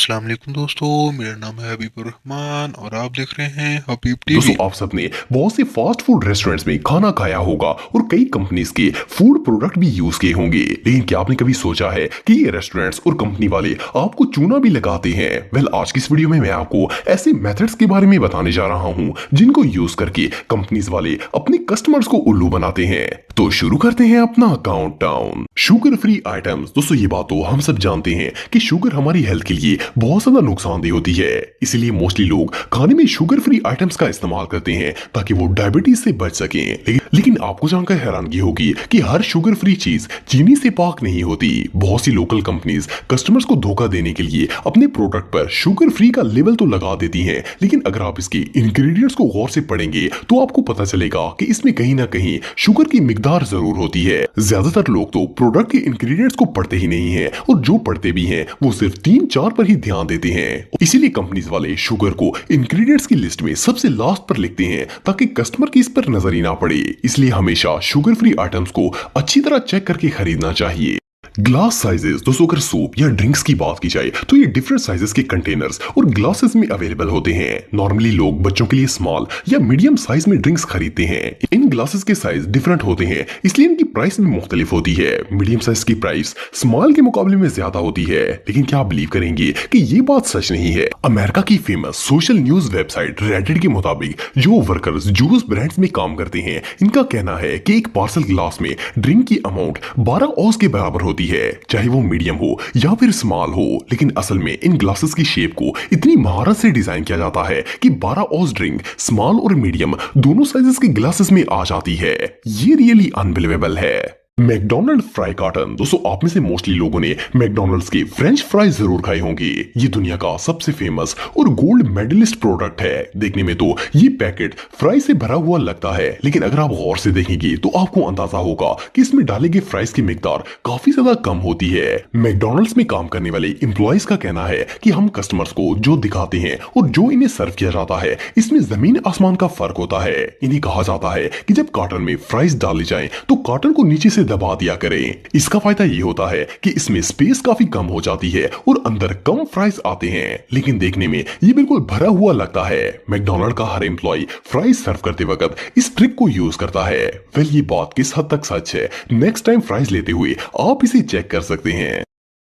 अस्सलाम वालेकुम दोस्तों। मेरा नाम है हबीबुर रहमान और आप देख रहे हैं हबीब दोस्तों टीवी। आप सबने बहुत से फास्ट फूड रेस्टोरेंट्स में खाना खाया होगा और कई कंपनीज के फूड प्रोडक्ट भी यूज किए होंगे। लेकिन क्या आपने कभी सोचा है कि ये रेस्टोरेंट्स और कंपनी वाले आपको चूना भी लगाते हैं? आज की इस वीडियो में मैं आपको ऐसे मेथड्स के बारे में बताने जा रहा हूं जिनको यूज करके कंपनीज वाले अपने कस्टमर्स को उल्लू बनाते हैं। तो शुरू करते हैं अपना काउंटडाउन। Sugar free items. दोस्तों ये बात तो हम सब जानते हैं कि शुगर हमारी हेल्थ के लिए बहुत ज्यादा नुकसानदेह होती है, इसलिए मोस्टली लोग खाने में शुगर फ्री आइटम्स का इस्तेमाल करते हैं ताकि वो डायबिटीज से बच सकें। लेकिन आपको जानकर हैरानगी होगी कि हर शुगर फ्री चीज चीनी से पाक नहीं होती। बहुत सी लोकल कंपनीज कस्टमर्स को धोखा देने के लिए अपने प्रोडक्ट पर शुगर फ्री का लेबल तो लगा देती हैं, लेकिन अगर आप इसके इंग्रेडिएंट्स को गौर से पढ़ेंगे तो आपको पता चलेगा कि इसमें कहीं ना कहीं शुगर की मिकदार जरूर होती है। ज्यादातर लोग तो प्रोडक्ट के इंग्रेडिएंट्स को पढ़ते ही नहीं है, और जो पढ़ते भी हैं वो सिर्फ 3-4 पर ही ध्यान देते हैं। इसीलिए कंपनीज वाले शुगर को इंग्रेडिएंट्स की लिस्ट में सबसे लास्ट पर लिखते हैं ताकि कस्टमर की इस पर नजर ही ना पड़े। इसलिए हमेशा शुगर फ्री आइटम्स को अच्छी तरह चेक करके खरीदना चाहिए। Glass sizes. दोस्तों अगर सूप या ड्रिंक्स की बात की जाए तो ये डिफरेंट साइजेस के कंटेनर्स और ग्लासेस में अवेलेबल होते हैं। नॉर्मली लोग बच्चों के लिए स्मॉल या मीडियम साइज में ड्रिंक्स खरीदते हैं। इन ग्लासेस के साइज डिफरेंट होते हैं, इसलिए इनकी प्राइस भी मुख्तलिफ होती है। मीडियम साइज की प्राइस स्मॉल के मुकाबले में ज्यादा होती है, लेकिन क्या आप बिलीव करेंगे कि ये बात सच नहीं है? अमेरिका की famous social news website Reddit के मुताबिक जो वर्कर्स जूस ब्रांड्स में काम करते हैं, इनका कहना है कि एक पार्सल ग्लास में ड्रिंक की अमाउंट 12 ऑज के बराबर होती है, चाहे वो मीडियम हो या फिर स्मॉल हो। लेकिन असल में इन ग्लासेस की शेप को इतनी महारत से डिजाइन किया जाता है कि 12 ऑज ड्रिंक स्मॉल और मीडियम दोनों साइजेस के ग्लासेस में आ जाती है। ये रियली अनबिलीवेबल है। McDonald fry carton. दोस्तों आप में से मोस्टली लोगों ने मैकडोनल्ड्स के फ्रेंच फ्राइज जरूर खाए होंगे। ये दुनिया का सबसे फेमस और गोल्ड मेडलिस्ट प्रोडक्ट है। देखने में तो ये पैकेट फ्राइज से भरा हुआ लगता है, लेकिन अगर आप गौर से देखेंगे तो आपको अंदाजा होगा कि इसमें डाले गए फ्राइज की मिकदार काफी ज्यादा कम होती है। मैकडोनल्ड्स में काम करने वाले एम्प्लॉइज का कहना है कि हम कस्टमर्स को जो दिखाते हैं और जो इन्हें सर्व किया जाता है, इसमें जमीन आसमान का फर्क होता है। इन्हें कहा जाता है कि जब कार्टन में फ्राइज डाली जाए तो कार्टन को नीचे से दबा दिया करें। इसका फायदा ये होता है कि इसमें स्पेस काफी कम हो जाती है और अंदर कम फ्राइज आते हैं, लेकिन देखने में ये बिल्कुल भरा हुआ लगता है। मैकडोनल्ड का हर एम्प्लॉय फ्राइज सर्व करते वक्त इस ट्रिक को यूज करता है। ये बात किस हद तक सच है, नेक्स्ट टाइम फ्राइज लेते हुए आप इसे चेक कर सकते हैं।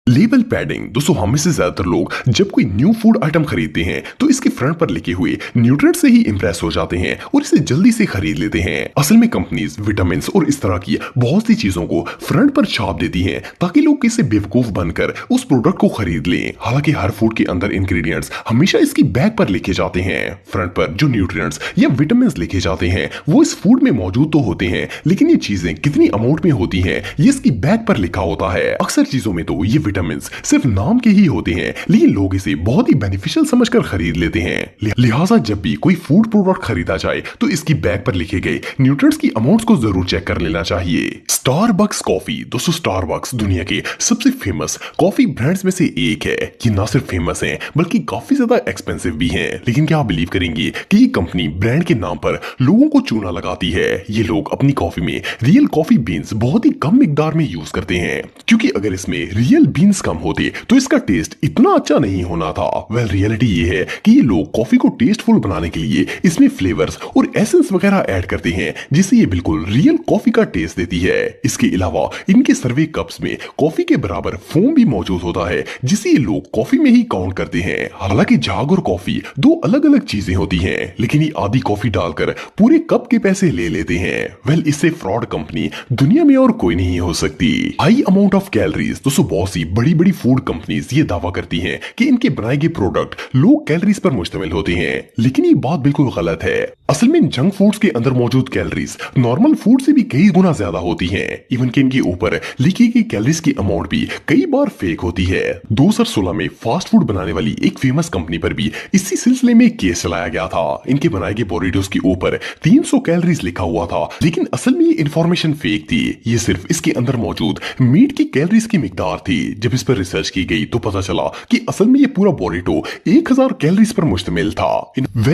Label padding. दोस्तों हम में से ज्यादातर लोग जब कोई न्यू फूड आइटम खरीदते हैं तो इसके फ्रंट पर लिखे हुए न्यूट्रिएंट से ही इंप्रेस हो जाते हैं और इसे जल्दी से खरीद लेते हैं। असल में कंपनीज विटामिन और इस तरह की बहुत सी चीजों को फ्रंट पर छाप देती हैं ताकि लोग किसी बेवकूफ बनकर उस प्रोडक्ट को खरीद लें। हालांकि हर फूड के अंदर इंग्रेडिएंट्स हमेशा इसकी बैग पर लिखे जाते हैं। फ्रंट पर जो न्यूट्रिएंट्स या विटामिन लिखे जाते हैं वो इस फूड में मौजूद तो होते हैं, लेकिन ये चीजें कितनी अमाउंट में होती हैं ये इसकी बैग पर लिखा होता है। अक्सर चीजों में तो ये विटामिन सिर्फ नाम के ही होते हैं, लेकिन लोग इसे बहुत ही बेनिफिशियल समझकर खरीद लेते हैं। लिहाजा जब भी कोई फूड प्रोडक्ट खरीदा जाए तो इसकी बैग पर लिखे गए न्यूट्रिएंट्स की अमाउंट्स को जरूर चेक कर लेना चाहिए। Starbucks coffee. दोस्तों स्टारबक्स दुनिया के सबसे फेमस कॉफी ब्रांड्स में से एक है। ये ना सिर्फ फेमस है बल्कि काफी ज्यादा एक्सपेंसिव भी है। लेकिन क्या आप बिलीव करेंगे कि ये कंपनी ब्रांड के नाम पर लोगों को चूना लगाती है? ये लोग अपनी कॉफी में रियल कॉफी बीन्स बहुत ही कम मिकदार में यूज करते हैं, क्योंकि अगर इसमें रियल बीन्स कम होते तो इसका टेस्ट इतना अच्छा नहीं होना था। रियलिटी ये है कि ये लोग कॉफी को टेस्टफुल बनाने के लिए इसमें फ्लेवर्स और एसेंस वगैरह ऐड करते हैं, जिससे ये बिल्कुल रियल कॉफी का टेस्ट देती है। इसके अलावा इनके सर्वे कप्स में कॉफी के बराबर फोम भी मौजूद होता है, जिसे ये लोग कॉफी में ही काउंट करते हैं। हालांकि झाग और कॉफी दो अलग अलग चीजें होती हैं, लेकिन ये आधी कॉफी डालकर पूरे कप के पैसे ले लेते हैं। इससे फ्रॉड कंपनी दुनिया में और कोई नहीं हो सकती। High amount of calories. दोस्तों बहुत सी बड़ी बड़ी फूड कंपनीज ये दावा करती हैं कि इनके बनाए गए प्रोडक्ट लो कैलोरीज पर मुश्तमिल होते हैं, लेकिन ये बात बिल्कुल गलत है। असल में जंक फूड्स के अंदर मौजूद कैलोरीज नॉर्मल फूड से भी कई गुना ज्यादा होती हैं। इवन कि इनके ऊपर लिखी गई कैलोरीज की अमाउंट भी कई बार फेक होती है। 2016 में फास्ट फूड बनाने वाली एक फेमस कंपनी पर भी इसी सिलसिले में केस चलाया गया था। इनके बनाए गए बोरिटोस के ऊपर 300 कैलोरीज लिखा हुआ था, लेकिन असल में ये इंफॉर्मेशन फेक थी। ये सिर्फ इसके अंदर मौजूद मीट की कैलोरीज की मिकदार थी। जब इस पर रिसर्च की गई तो पता चला कि असल में ये पूरा बोरिटो 1000 कैलोरीज पर मुश्तमिल था।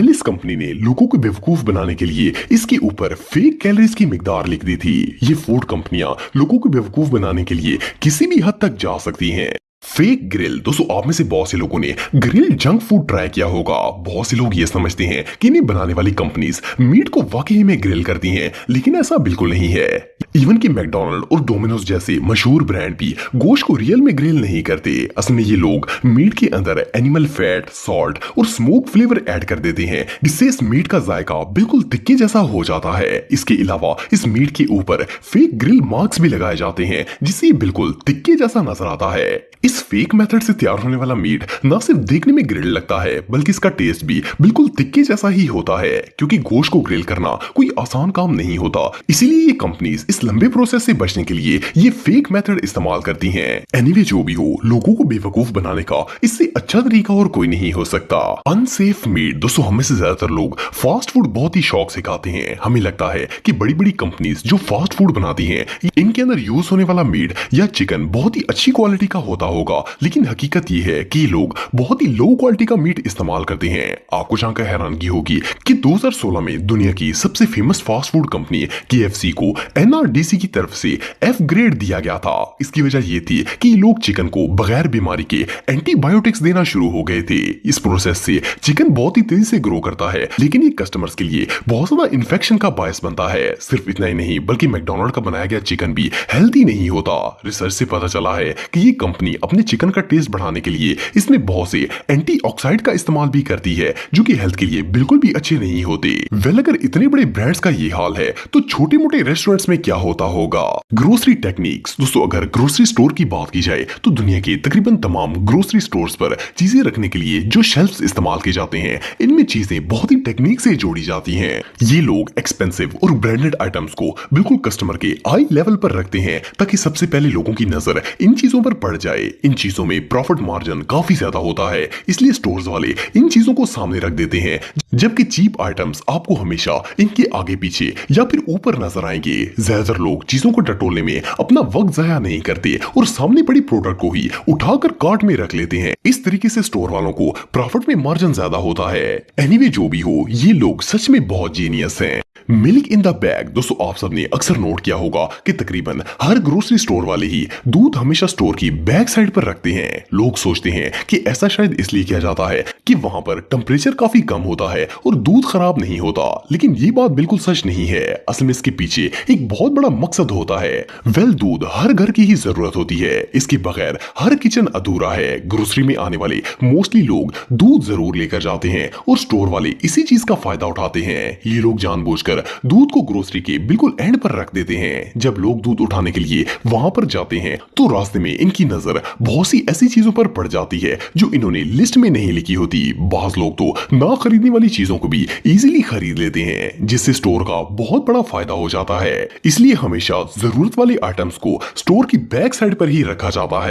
इस कंपनी ने लोगों को बेवकूफ बनाने के लिए इसके ऊपर फेक कैलोरीज की मिकदार लिख दी थी। ये फूड कंपनियां लोगों को बेवकूफ बनाने के लिए किसी भी हद तक जा सकती हैं। Fake grill. दोस्तों आप में से बहुत से लोगों ने ग्रिल जंक फूड ट्राई किया होगा। बहुत से लोग ये समझते हैं कि इन्हें बनाने वाली कंपनीज मीट को वाकई में ग्रिल करती हैं, लेकिन ऐसा बिल्कुल नहीं है। इवन कि मैकडोनल्ड और डोमिनोज जैसे मशहूर ब्रांड भी गोश्त को रियल में ग्रिल नहीं करते। असल में ये लोग मीट के अंदर एनिमल फैट, सॉल्ट और स्मोक फ्लेवर ऐड कर देते हैं, जिससे इस मीट का जायका बिल्कुल तिक्के जैसा हो जाता है। इसके अलावा इस मीट के ऊपर फेक ग्रिल मार्क्स भी लगाए जाते हैं, जिससे ये बिल्कुल तिक्के जैसा नजर आता है। इस फेक मेथड से तैयार होने वाला मीट न सिर्फ देखने में ग्रिल लगता है, बल्कि इसका टेस्ट भी बिल्कुल तिक्के जैसा ही होता है, क्योंकि गोश्त को ग्रिल करना कोई आसान काम नहीं होता। इसीलिए ये कंपनीज इस लंबे प्रोसेस से बचने के लिए ये फेक मेथड इस्तेमाल करती हैं। एनीवे जो भी हो, लोगों को बेवकूफ बनाने का इससे अच्छा तरीका और कोई नहीं हो सकता। Unsafe meat. दोस्तों हम में से ज्यादातर लोग फास्ट फूड बहुत ही शौक से खाते हैं। हमें लगता है कि बड़ी बड़ी कंपनीज जो फास्ट फूड बनाती हैं, इनके अंदर यूज होने वाला मीट या चिकन बहुत ही अच्छी क्वालिटी का होता होगा, लेकिन हकीकत ये है कि लोग बहुत ही लो क्वालिटी का मीट इस्तेमाल करते हैं। आपको जानकर हैरानगी होगी कि 2016 में दुनिया की सबसे famous fast food company KFC को NRDC की तरफ से F ग्रेड दिया गया था। इसकी वजह ये थी कि लोग चिकन को बगैर बीमारी के एंटीबायोटिक्स देना शुरू हो गए थे। इस प्रोसेस से चिकन बहुत ही तेजी से ग्रो करता है, लेकिन ये कस्टमर्स के लिए बहुत ज्यादा इन्फेक्शन का बायस बनता है। सिर्फ इतना ही नहीं, बल्कि मैकडोनल्ड का बनाया गया चिकन भी हेल्थी नहीं होता। रिसर्च से पता चला है कि ये कंपनी अपने चिकन का टेस्ट बढ़ाने के लिए इसमें बहुत से एंटीऑक्साइड का इस्तेमाल भी करती है, जो कि हेल्थ के लिए बिल्कुल भी अच्छे नहीं होते। वेल अगर इतने बड़े ब्रांड्स का ये हाल है, तो छोटे मोटे रेस्टोरेंट्स में क्या होता होगा। Grocery techniques. दोस्तों अगर ग्रोसरी स्टोर की बात की जाए, तो दुनिया के तकरीबन तमाम ग्रोसरी स्टोर्स पर चीजें रखने के लिए जो शेल्फ्स इस्तेमाल किए जाते हैं, इनमें चीजें बहुत ही टेक्निक से जोड़ी जाती हैं। ये लोग एक्सपेंसिव और ब्रांडेड आइटम्स को बिल्कुल कस्टमर के आई लेवल पर रखते हैं, ताकि सबसे पहले लोगों की नजर इन चीजों पर पड़ जाए। इन चीजों में प्रॉफिट मार्जिन काफी ज्यादा होता है, इसलिए स्टोर्स वाले इन चीजों को सामने रख देते हैं, जबकि चीप आइटम्स आपको हमेशा इनके आगे पीछे या फिर ऊपर नजर आएंगे। ज्यादातर लोग चीजों को टटोलने में अपना वक्त जाया नहीं करते और सामने पड़ी प्रोडक्ट को ही उठाकर कार्ट में रख लेते हैं। इस तरीके से स्टोर वालों को प्रॉफिट में मार्जिन ज्यादा होता है। एनीवे जो भी हो, ये लोग सच में बहुत जीनियस हैं। Milk in the bag. दोस्तों आप सबने अक्सर नोट किया होगा कि तकरीबन हर ग्रोसरी स्टोर वाले ही दूध हमेशा स्टोर की बैक साइड पर रखते हैं। लोग सोचते हैं कि ऐसा शायद इसलिए किया जाता है कि वहां पर टेम्परेचर काफी कम होता है और दूध खराब नहीं होता, लेकिन ये बात बिल्कुल सच नहीं है। असल में इसके पीछे एक बहुत बड़ा मकसद होता है। वेल दूध हर घर की ही जरूरत होती है, इसके बगैर हर किचन अधूरा है। ग्रोसरी में आने वाले मोस्टली लोग दूध जरूर लेकर जाते हैं और स्टोर वाले इसी चीज का फायदा उठाते हैं। ये लोग जानबूझकर दूध को ग्रोसरी के बिल्कुल एंड पर रख देते हैं। जब लोग दूध उठाने के लिए वहां पर जाते हैं, तो रास्ते में इनकी नजर बहुत सी ऐसी चीजों पर पड़ जाती है जो इन्होंने लिस्ट में नहीं लिखी होती। बाज लोग तो ना खरीदने वाली चीजों को भी इजीली खरीद लेते हैं, जिससे स्टोर का बहुत बड़ा फायदा हो जाता है। इसलिए हमेशा जरूरत वाले आइटम्स को स्टोर की बैक साइड पर ही रखा जाता है।